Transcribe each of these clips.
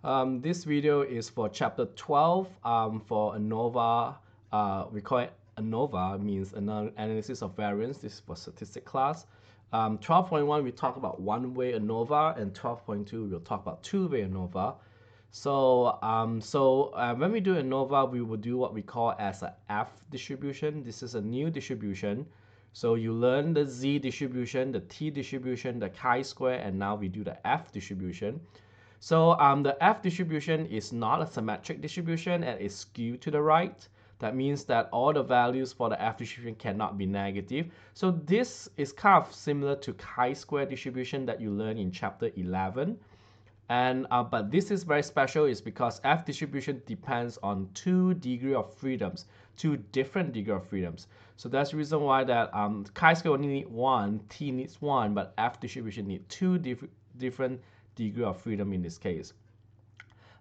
This video is for chapter 12 for Anova. We call it Anova, means analysis of variance. This is for statistic class. 12.1 we talk about one-way Anova, and 12.2 we'll talk about two-way Anova. So when we do Anova, we will do what we call as a F distribution. This is a new distribution. So you learn the Z distribution, the T distribution, the chi-square, and now we do the F distribution. So the F distribution is not a symmetric distribution and is skewed to the right. That means that all the values for the F distribution cannot be negative. So this is kind of similar to chi-square distribution that you learn in chapter 11. And but this is very special is because F distribution depends on two degrees of freedoms, two different degrees of freedoms. So that's the reason why that chi-square only need one, T needs one, but F distribution need two different degree of freedom in this case.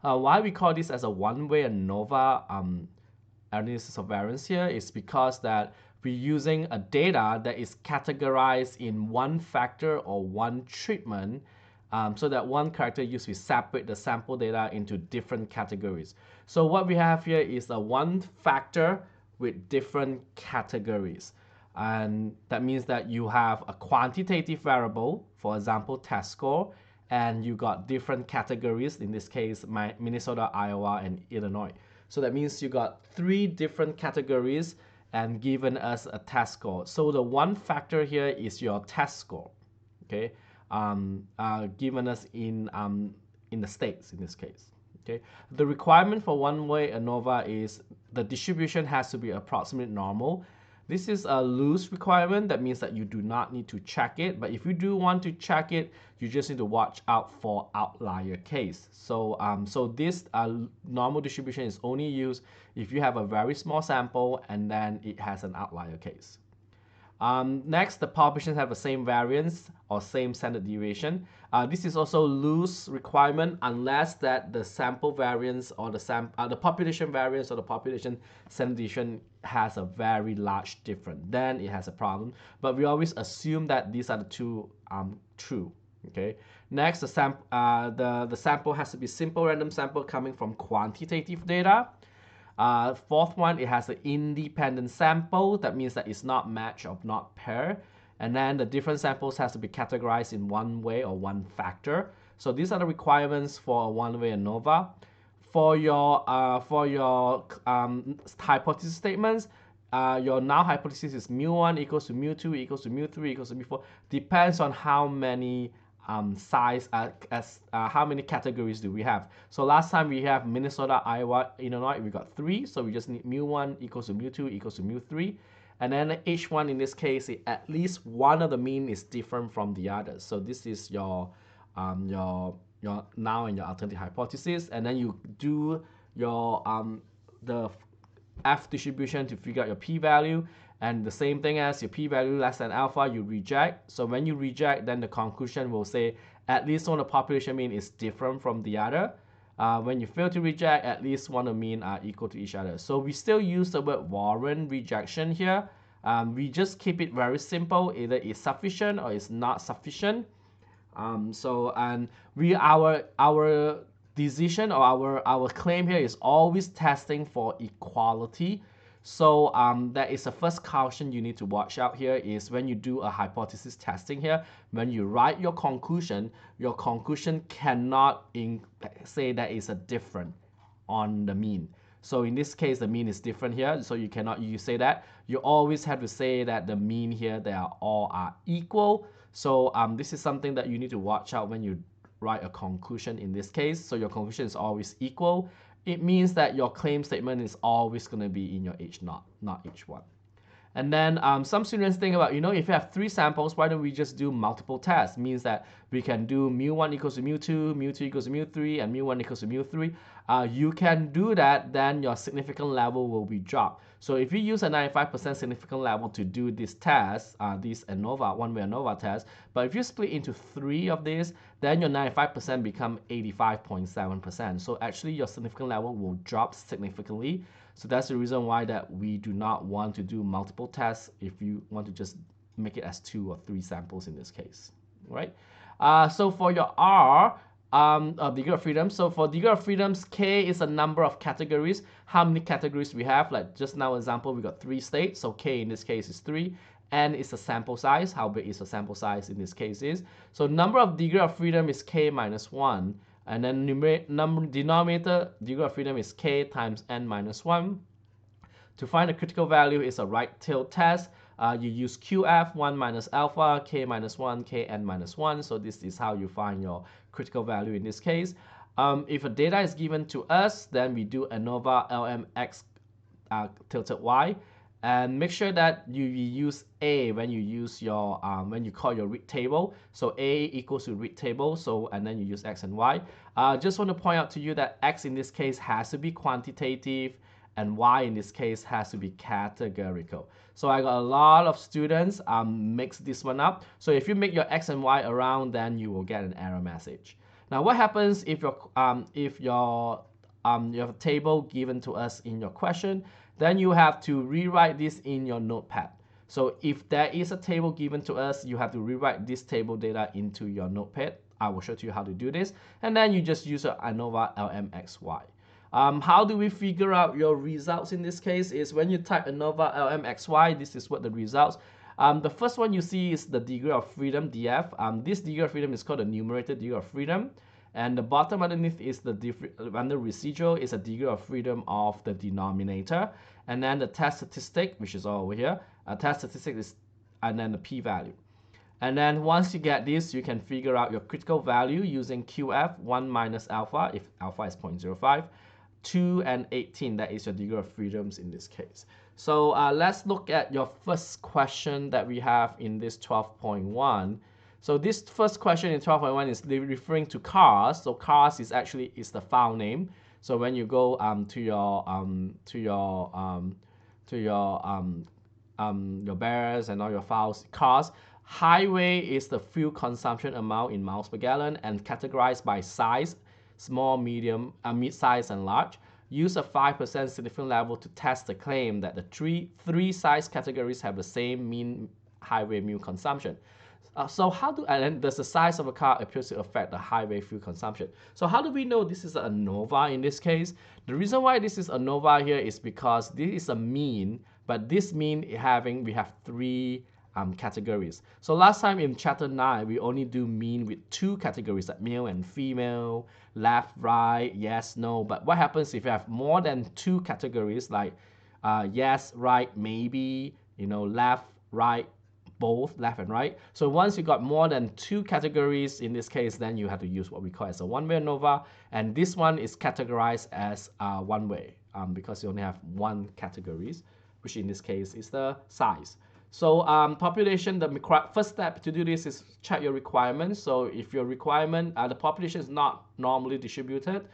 Why we call this as a one-way ANOVA analysis of variance here is because that we're using a data that is categorized in one factor or one treatment, so that one character used to separate the sample data into different categories. So what we have here is a one factor with different categories. And that means that you have a quantitative variable, for example, test score, and you got different categories, in this case, Minnesota, Iowa, and Illinois. So that means you got three different categories and given us a test score. So the one factor here is your test score, okay, given us in the states in this case. Okay, the requirement for one-way ANOVA is the distribution has to be approximate normal. This is a loose requirement. That means that you do not need to check it. But if you do want to check it, you just need to watch out for outlier case. So, this normal distribution is only used if you have a very small sample and then it has an outlier case. Next, the populations have the same variance or same standard deviation. This is also loose requirement unless that the sample variance or the population variance or the population standard deviation has a very large difference. Then it has a problem. But we always assume that these are the two true. Okay. Next, the sample has to be simple random sample coming from quantitative data. Fourth one, it has an independent sample. That means that it's not match or not pair. And then the different samples has to be categorized in one way or one factor. So these are the requirements for a one-way ANOVA. For your hypothesis statements, your null hypothesis is mu1 equals to mu2 equals to mu3 equals to mu4. Depends on how many how many categories do we have. So last time we have Minnesota, Iowa, Illinois, we got 3. So we just need mu1 equals to mu2 equals to mu3. And then each one in this case, at least one of the mean is different from the others. So this is your null and your alternative hypothesis. And then you do your the F distribution to figure out your p-value. And the same thing as your p-value less than alpha, you reject. So when you reject, then the conclusion will say at least one of the population mean is different from the other. When you fail to reject, at least one of the mean are equal to each other. So we still use the word warrant rejection here. We just keep it very simple. Either it's sufficient or it's not sufficient. And our decision or our claim here is always testing for equality. So that is the first caution you need to watch out here is when you do a hypothesis testing here, when you write your conclusion cannot say that it's a different on the mean. So in this case, the mean is different here, so you cannot say that. You always have to say that the mean here, they are all equal. So this is something that you need to watch out when you write a conclusion in this case. So your conclusion is always equal. It means that your claim statement is always going to be in your H0, not H1. And then some students think about, if you have 3 samples, why don't we just do multiple tests? It means that we can do mu1 equals to mu2, mu2 equals to mu3, and mu1 equals to mu3. You can do that, then your significant level will be dropped. So if you use a 95% significant level to do this test, this ANOVA, one-way ANOVA test, but if you split into 3 of these, then your 95% become 85.7%. So actually your significant level will drop significantly. So that's the reason why that we do not want to do multiple tests if you want to just make it as 2 or 3 samples in this case, right? So for your R, degree of freedom. So for degree of freedoms, K is a number of categories. How many categories we have? Like just now example, we got 3 states. So K in this case is 3. N is a sample size. How big is the sample size in this case is? So number of degree of freedom is K minus 1. And then denominator degree of freedom is K times N minus 1. To find the critical value is a right tilt test. You use QF 1 minus alpha, K minus 1, Kn minus 1. So this is how you find your critical value in this case. If a data is given to us, then we do ANOVA LMX tilted Y. And make sure that you use A when you use your when you call your read table. So A equals to read table. So and then you use X and Y. Just want to point out to you that X in this case has to be quantitative, and Y in this case has to be categorical. So I got a lot of students mix this one up. So if you make your X and Y around, then you will get an error message. Now what happens if you have a table given to us in your question, then you have to rewrite this in your notepad. So if there is a table given to us, you have to rewrite this table data into your notepad. I will show you how to do this, and then you just use an ANOVA LMXY. How do we figure out your results in this case is when you type ANOVA LMXY, this is what the results. The first one you see is the degree of freedom, DF. This degree of freedom is called the numerator degree of freedom. And the bottom underneath is under residual is a degree of freedom of the denominator. And then the test statistic, which is all over here. Test statistic is, and then the p-value. And then once you get this, you can figure out your critical value using QF 1 minus alpha, if alpha is 0.05. 2 and 18, that is your degree of freedoms in this case. So let's look at your first question that we have in this 12.1. So this first question in 12.1 is referring to cars. So cars is actually the file name. So when you go to your bears and all your files, cars. Highway is the fuel consumption amount in miles per gallon and categorized by size. Small, medium, mid-size, and large. Use a 5% significant level to test the claim that the three size categories have the same mean highway fuel consumption. And then does the size of a car appears to affect the highway fuel consumption? So how do we know this is an ANOVA in this case? The reason why this is ANOVA here is because this is a mean, but this mean we have 3 categories. So last time in chapter 9, we only do mean with 2 categories, like male and female, left, right, yes, no. But what happens if you have more than 2 categories, like yes, right, maybe, left, right, both, left and right? So once you got more than 2 categories in this case, then you have to use what we call as a one-way ANOVA, and this one is categorized as one-way because you only have 1 categories, which in this case is the size. So population, the first step to do this is check your requirements. So if your requirement, the population is not normally distributed,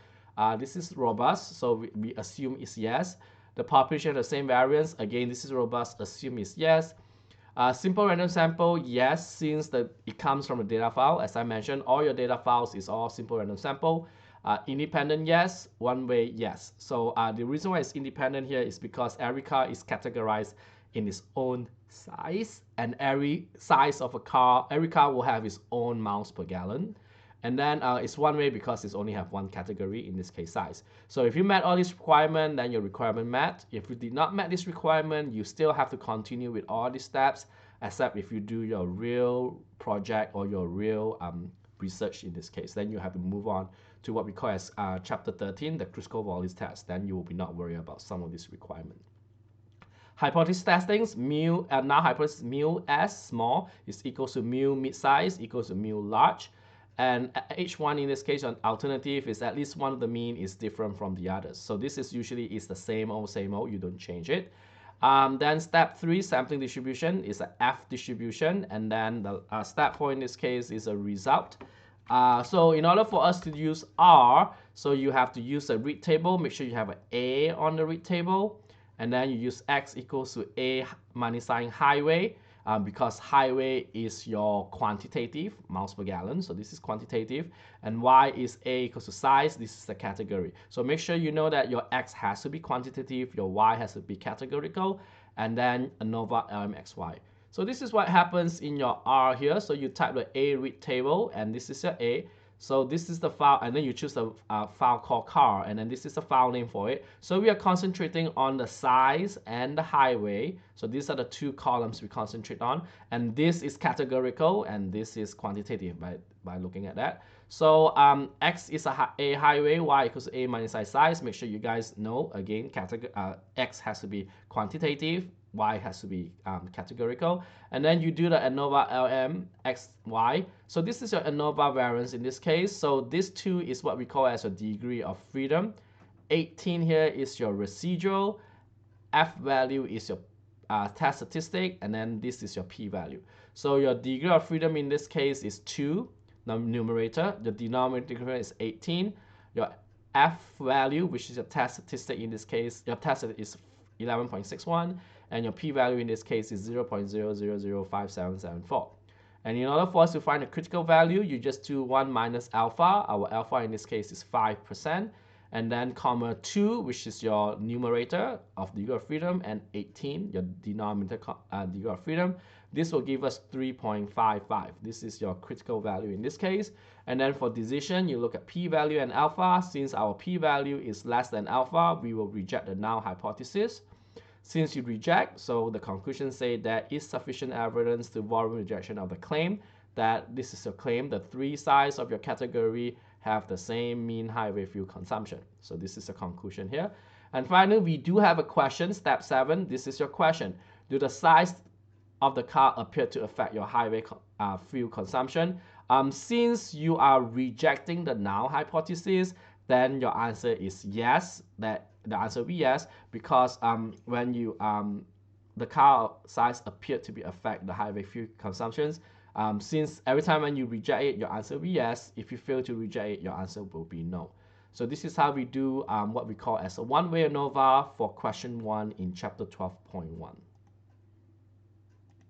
this is robust, so we assume it's yes. The population has the same variance, again, this is robust, assume it's yes. Simple random sample, yes, since it comes from a data file. As I mentioned, all your data files is all simple random sample. Independent, yes. One way, yes. So the reason why it's independent here is because every car is categorized in its own size, and every size of a car, every car will have its own miles per gallon. And then it's one way because it's only have 1 category, in this case size. So if you met all these requirements, then your requirement met. If you did not met this requirement, you still have to continue with all these steps, except if you do your real project or your real research in this case. Then you have to move on to what we call as chapter 13, the critical volume test. Then you will be not worried about some of these requirements. Hypothesis testings, mu, now hypothesis mu s small is equals to mu mid-size equals to mu large. And H1 in this case, an alternative is at least one of the mean is different from the others. So this is usually the same old, you don't change it. Then step 3, sampling distribution, is a F distribution. And then the step 4 in this case is a result. So in order for us to use R, so you have to use a read table. Make sure you have an A on the read table. And then you use X equals to A minus sign highway, because highway is your quantitative, miles per gallon. So this is quantitative. And Y is A equals to size. This is the category. So make sure you know that your X has to be quantitative, your Y has to be categorical, and then ANOVA LMXY. So this is what happens in your R here. So you type the A read table, and this is your A. So this is the file, and then you choose a file called car, and then this is the file name for it. So we are concentrating on the size and the highway. So these are the two columns we concentrate on, and this is categorical and this is quantitative by looking at that. So X is a highway, Y equals A minus I size. Make sure you guys know, again, X has to be quantitative, Y has to be categorical. And then you do the ANOVA LM X, Y. So this is your ANOVA variance in this case. So this 2 is what we call as a degree of freedom. 18 here is your residual. F value is your test statistic, and then this is your P value. So your degree of freedom in this case is 2, the numerator. The denominator is 18. Your F value, which is your test statistic in this case, your test is 11.61, and your P value in this case is 0.00005774. And in order for us to find a critical value, you just do 1 minus alpha. Our alpha in this case is 5%. And then comma 2, which is your numerator of degree of freedom, and 18, your denominator degree of freedom. This will give us 3.55. This is your critical value in this case. And then for decision, you look at p-value and alpha. Since our p-value is less than alpha, we will reject the null hypothesis. Since you reject, so the conclusion say there is sufficient evidence to warrant rejection of the claim, that this is your claim, the 3 sides of your category have the same mean highway fuel consumption. So this is the conclusion here. And finally, we do have a question, step 7. This is your question. Do the size of the car appear to affect your highway fuel consumption? Since you are rejecting the null hypothesis, then your answer is yes. That the answer will be yes, because when you the car size appeared to be affect the highway fuel consumptions. Since every time when you reject it, your answer will be yes. If you fail to reject it, your answer will be no. So this is how we do what we call as a one-way ANOVA for question 1 in chapter 12.1.